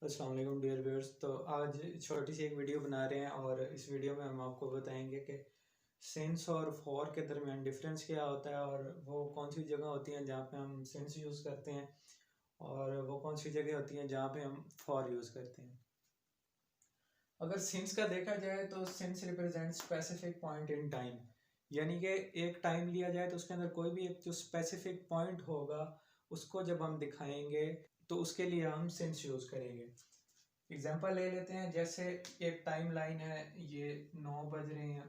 अस्सलाम वालेकुम dear viewers. तो आज छोटी सी एक वीडियो बना रहे हैं और इस वीडियो में हम आपको बताएंगे कि सिंस और फॉर के दरमियान डिफरेंस क्या होता है और वो कौन सी जगह होती हैं जहाँ पे हम सिंस यूज़ करते हैं और वो कौन सी जगह होती हैं जहाँ पे हम फॉर यूज़ करते हैं। अगर सिंस का देखा जाए तो since represent specific point in time, यानी कि एक टाइम लिया जाए तो उसके अंदर कोई भी एक जो स्पेसिफिक पॉइंट होगा उसको जब हम दिखाएंगे तो उसके लिए हम सिंस यूज़ करेंगे। एग्जांपल ले लेते हैं, जैसे एक टाइम लाइन है, ये 9 बज रहे हैं,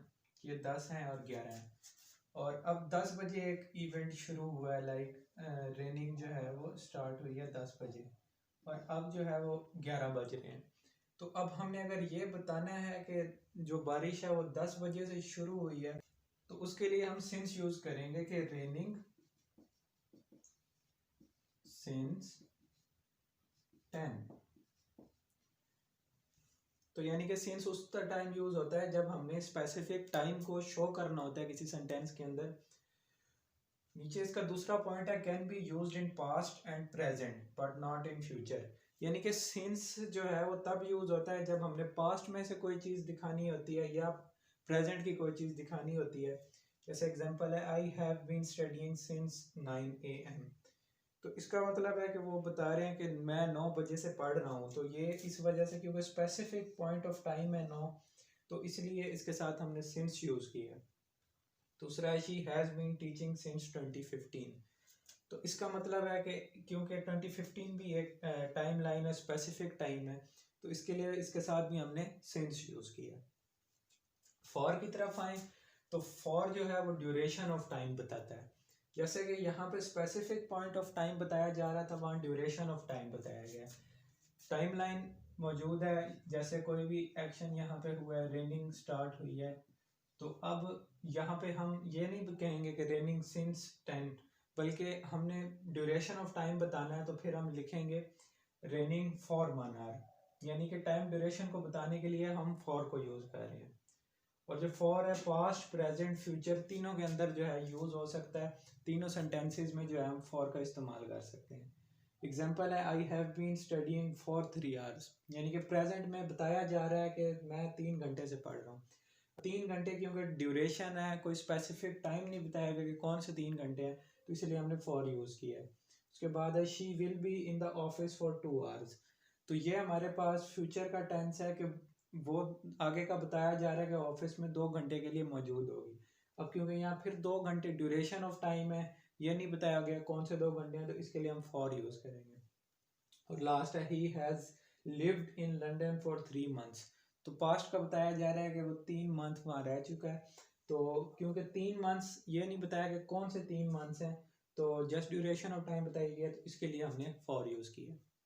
ये 10 हैं और 11 हैं और अब 10 बजे एक इवेंट शुरू हुआ है, लाइक रेनिंग जो है वो स्टार्ट हुई है 10 बजे और अब जो है वो 11 बज रहे हैं। तो अब हमने अगर ये बताना है कि जो बारिश है वो 10 बजे से शुरू हुई है तो उसके लिए हम सिंस यूज करेंगे कि रेनिंग सिंस 10। तो यानी कि सिंस उस टाइम यूज होता है जब हमने स्पेसिफिक टाइम को शो करना होता है किसी सेंटेंस के अंदर। नीचे इसका दूसरा पॉइंट है, can be used in past and present but not in future. यानी कि सिंस जो है वो तब यूज होता है जब हमने पास्ट में से कोई चीज़ दिखानी होती है या प्रेजेंट की कोई चीज़ दिखानी होती है। जैसे एग्जांपल है, I have been studying since 9 AM। तो इसका मतलब है कि वो बता रहे हैं कि मैं 9 बजे से पढ़ रहा हूँ। तो ये इस वजह से क्योंकि स्पेसिफिक पॉइंट ऑफ टाइम है 9, तो इसलिए इसके साथ हमने सिंस यूज़ किया है। दूसरा है, she has been teaching since 2015। तो इसका मतलब है कि क्योंकि 2015 भी एक टाइम लाइन है, स्पेसिफिक टाइम है, तो इसके लिए इसके साथ भी हमने सिंस यूज़ किया। फॉर की तरफ आए तो फॉर जो है वो ड्यूरेशन ऑफ टाइम बताता है। जैसे कि यहाँ पे स्पेसिफिक पॉइंट ऑफ टाइम बताया जा रहा था, वहाँ ड्यूरेशन ऑफ टाइम बताया गया। टाइम लाइन मौजूद है, जैसे कोई भी एक्शन यहाँ पे हुआ है, रेनिंग स्टार्ट हुई है, तो अब यहाँ पे हम ये नहीं कहेंगे कि रेनिंग सिंस 10, बल्कि हमने ड्यूरेशन ऑफ टाइम बताना है तो फिर हम लिखेंगे रेनिंग फॉर 1 आवर। यानी कि टाइम ड्यूरेशन को बताने के लिए हम फॉर को यूज़ कर रहे हैं। और जो फॉर है, पास्ट प्रेजेंट फ्यूचर तीनों के अंदर जो है यूज़ हो सकता है। तीनों सेंटेंसेस में जो है हम फॉर का इस्तेमाल कर सकते हैं। एग्जाम्पल है, I have been studying for 3 hours, यानी कि प्रेजेंट में बताया जा रहा है कि मैं 3 घंटे से पढ़ रहा हूँ। 3 घंटे क्योंकि ड्यूरेशन है, कोई स्पेसिफिक टाइम नहीं बताया गया कि कौन से 3 घंटे हैं, तो इसलिए हमने फॉर यूज़ किया है। उसके बाद है, she will be in the office for 2 hours. तो ये हमारे पास फ्यूचर का टेंस है कि वो आगे का बताया जा रहा है कि ऑफिस में 2 घंटे के लिए मौजूद होगी। अब क्योंकि यहाँ फिर 2 घंटे ड्यूरेशन ऑफ टाइम है, ये नहीं बताया गया कौन से 2 घंटे हैं, तो इसके लिए हम फॉर यूज़ करेंगे। और लास्ट है, he has lived in London for 3 months. तो पास्ट का बताया जा रहा है कि वो 3 मंथ वहाँ रह चुका है। तो क्योंकि 3 मंथ्स ये नहीं बताया कि कौन से 3 मंथ्स हैं, तो जस्ट ड्यूरेशन ऑफ टाइम बताई गई है, तो इसके लिए हमने फॉर यूज़ किया।